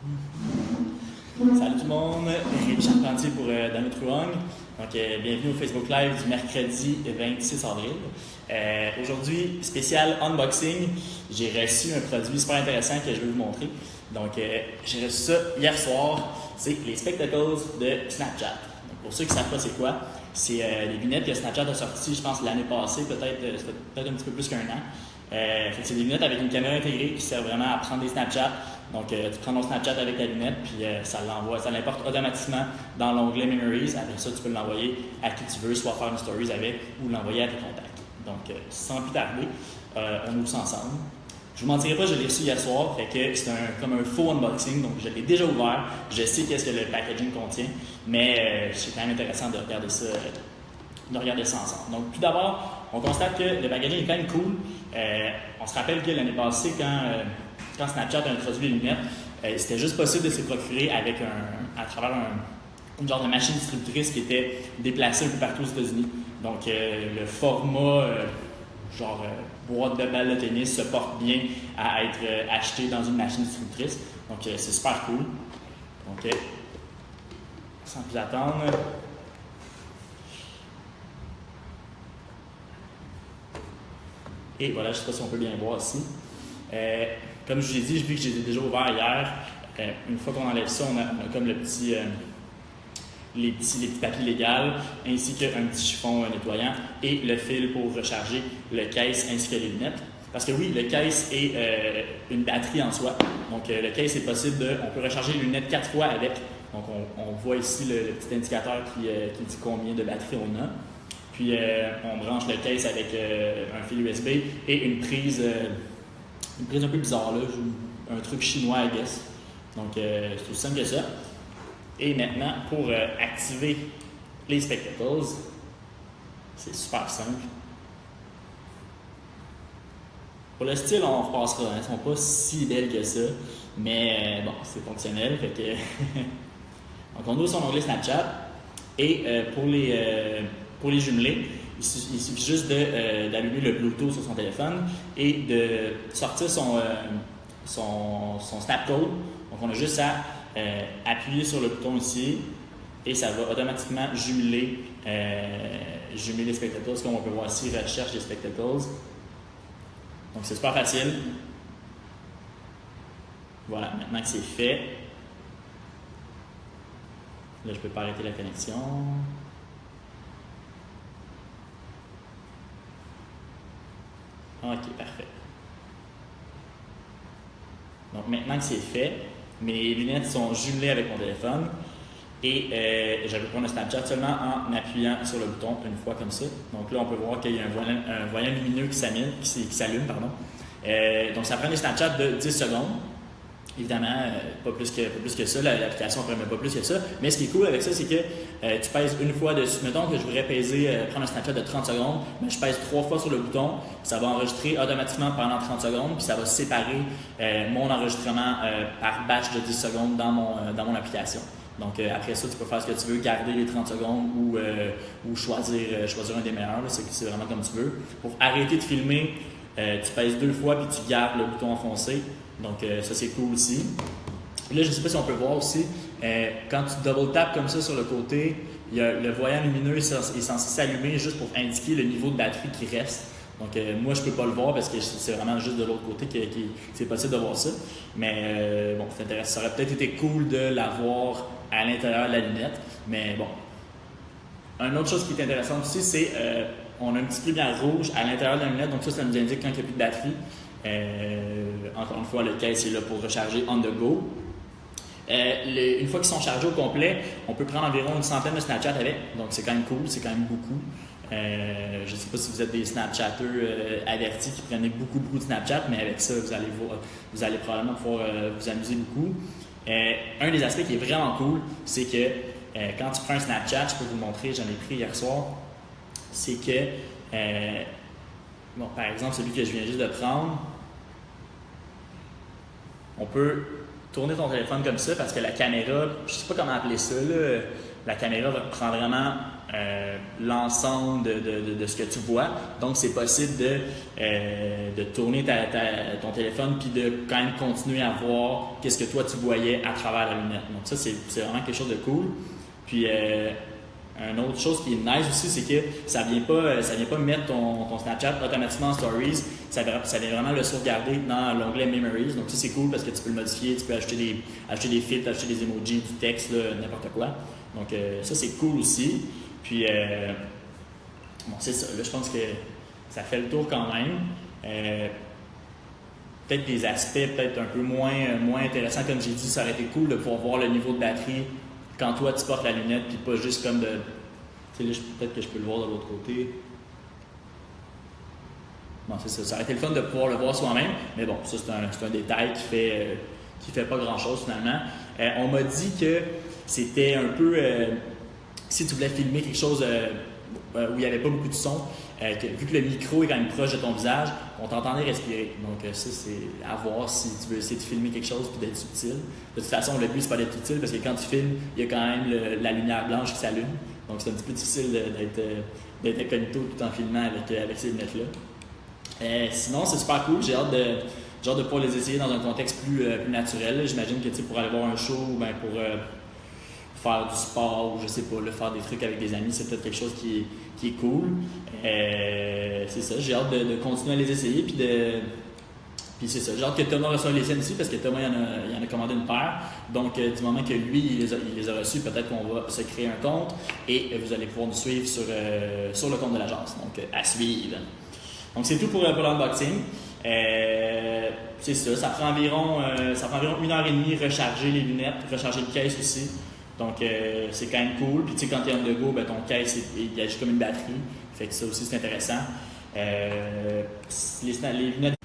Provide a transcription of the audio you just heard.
Salut tout le monde, Rémi Charpentier pour Dano Truong. Donc, bienvenue au Facebook Live du mercredi 26 avril. Aujourd'hui, spécial unboxing. J'ai reçu un produit super intéressant que je vais vous montrer. Donc, j'ai reçu ça hier soir. C'est les Spectacles de Snapchat. Donc, pour ceux qui ne savent pas c'est quoi, c'est les lunettes que Snapchat a sorties, je pense, l'année passée, peut-être un petit peu plus qu'un an. C'est des lunettes avec une caméra intégrée qui servent vraiment à prendre des Snapchats. Donc, tu prends ton Snapchat avec ta lunette, puis ça l'importe automatiquement dans l'onglet Memories. Après ça, tu peux l'envoyer à qui tu veux, soit faire une stories avec ou l'envoyer à tes contacts. Donc, sans plus tarder, on ouvre ça ensemble. Je vous mentirai pas, je l'ai reçu hier soir, fait que c'est comme un faux unboxing, donc je l'ai déjà ouvert. Je sais qu'est-ce que le packaging contient, mais c'est quand même intéressant de regarder ça ensemble. Donc, tout d'abord, on constate que le packaging est quand même cool. On se rappelle que l'année passée, quand Snapchat a introduit les lunettes, c'était juste possible de se procurer à travers une genre de machine distributrice qui était déplacée un peu partout aux États-Unis. Donc, le format boîte de balle de tennis se porte bien à être acheté dans une machine distributrice. Donc, c'est super cool. Donc, sans plus attendre. Et voilà, je ne sais pas si on peut bien voir ici. Comme je vous ai dit, vu que j'ai déjà ouvert hier, une fois qu'on enlève ça, on a comme les petits papiers légaux, ainsi qu'un petit chiffon nettoyant et le fil pour recharger le case ainsi que les lunettes. Parce que oui, le case est une batterie en soi. Donc, le case est possible on peut recharger les lunettes 4 fois avec. Donc, on voit ici le petit indicateur qui dit combien de batterie on a. Puis, on branche le case avec un fil USB et une prise un peu bizarre, là, un truc chinois, I guess. Donc, c'est aussi simple que ça. Et maintenant, pour activer les Spectacles, c'est super simple. Pour le style, on repassera. Ils ne sont pas si belles que ça, mais bon, c'est fonctionnel. Fait que donc, on ouvre son onglet Snapchat et pour les jumeler, il suffit juste d'allumer le Bluetooth sur son téléphone et de sortir son Snapcode. Donc, on a juste à appuyer sur le bouton ici et ça va automatiquement jumeler les Spectacles. Comme on peut voir ici, recherche des Spectacles. Donc, c'est super facile. Voilà, maintenant que c'est fait, là, je peux pas arrêter la connexion. OK, parfait. Donc, maintenant que c'est fait, mes lunettes sont jumelées avec mon téléphone et je vais prendre le Snapchat seulement en appuyant sur le bouton une fois comme ça. Donc là, on peut voir qu'il y a un voyant lumineux qui s'allume. Donc, ça prend des Snapchats de 10 secondes. Évidemment, pas plus que ça, l'application ne permet pas plus que ça. Mais ce qui est cool avec ça, c'est que tu pèses une fois dessus. Mettons que je voudrais prendre un Snapchat de 30 secondes, mais je pèse 3 fois sur le bouton, ça va enregistrer automatiquement pendant 30 secondes, puis ça va séparer mon enregistrement par batch de 10 secondes dans mon application. Donc après ça, tu peux faire ce que tu veux, garder les 30 secondes ou choisir un des meilleurs, c'est vraiment comme tu veux. Pour arrêter de filmer, tu pèses 2 fois puis tu gardes le bouton enfoncé. Donc, ça, c'est cool aussi. Là, je ne sais pas si on peut voir aussi, quand tu double tap comme ça sur le côté, il y a le voyant lumineux est censé s'allumer juste pour indiquer le niveau de batterie qui reste. Donc, moi, je ne peux pas le voir parce que c'est vraiment juste de l'autre côté que c'est possible de voir ça. Mais bon, c'est intéressant. Ça aurait peut-être été cool de l'avoir à l'intérieur de la lunette. Mais bon. Une autre chose qui est intéressante aussi, c'est on a un petit ruban rouge à l'intérieur de la lunette. Donc, ça nous indique quand il n'y a plus de batterie. Encore une fois, le case est là pour recharger on the go. Une fois qu'ils sont chargés au complet, on peut prendre environ une centaine de Snapchat avec. Donc, c'est quand même cool, c'est quand même beaucoup. Je ne sais pas si vous êtes des Snapchatters avertis qui prenaient beaucoup de Snapchat, mais avec ça, vous allez probablement pouvoir vous amuser beaucoup. Un des aspects qui est vraiment cool, c'est que quand tu prends un Snapchat, je peux vous le montrer, j'en ai pris hier soir, c'est que bon, par exemple, celui que je viens juste de prendre, on peut tourner ton téléphone comme ça parce que la caméra, je ne sais pas comment appeler ça, là, la caméra prend vraiment l'ensemble de ce que tu vois. Donc, c'est possible de tourner ton téléphone puis de quand même continuer à voir qu'est-ce que toi tu voyais à travers la lunette. Donc, ça, c'est vraiment quelque chose de cool. Puis, une autre chose qui est nice aussi, c'est que ça vient pas mettre ton Snapchat automatiquement en Stories. Ça vient vraiment le sauvegarder dans l'onglet Memories. Donc ça, c'est cool parce que tu peux le modifier, tu peux ajouter des filtres, ajouter des emojis, du texte, n'importe quoi. Donc ça, c'est cool aussi. Puis, bon, c'est ça. Là, je pense que ça fait le tour quand même. Peut-être des aspects peut-être un peu moins intéressants. Comme j'ai dit, ça aurait été cool de pouvoir voir le niveau de batterie quand toi, tu portes la lunette, puis pas juste comme de... Tu sais, là, peut-être que je peux le voir de l'autre côté. Bon, c'est ça. Ça aurait été le fun de pouvoir le voir soi-même, mais bon, ça, c'est un détail qui fait pas grand-chose, finalement. On m'a dit que c'était un peu... si tu voulais filmer quelque chose où il n'y avait pas beaucoup de son, vu que le micro est quand même proche de ton visage, on t'entendait respirer. Donc ça, c'est à voir si tu veux essayer de filmer quelque chose et d'être subtil. De toute façon, le but, c'est pas d'être subtil parce que quand tu filmes, il y a quand même la lumière blanche qui s'allume. Donc c'est un petit peu difficile d'être incognito tout en filmant avec ces lunettes-là. Sinon, c'est super cool. J'ai hâte de pouvoir les essayer dans un contexte plus naturel. J'imagine que pour aller voir un show ou bien pour faire du sport ou je sais pas, faire des trucs avec des amis, c'est peut-être quelque chose qui est cool. C'est ça, j'ai hâte de continuer à les essayer puis c'est ça, j'ai hâte que Thomas reçoive les siennes aussi parce que Thomas il en a commandé une paire. Donc du moment que lui il les a reçus, peut-être qu'on va se créer un compte et vous allez pouvoir nous suivre sur le compte de l'agence. Donc à suivre. Donc c'est tout pour l'unboxing. C'est ça, ça prend environ 1h30 recharger les lunettes, recharger le case aussi. Donc, c'est quand même cool. Puis, tu sais, quand tu es on the go, ben, ton case, il agit comme une batterie. Fait que ça aussi, c'est intéressant. Les lunettes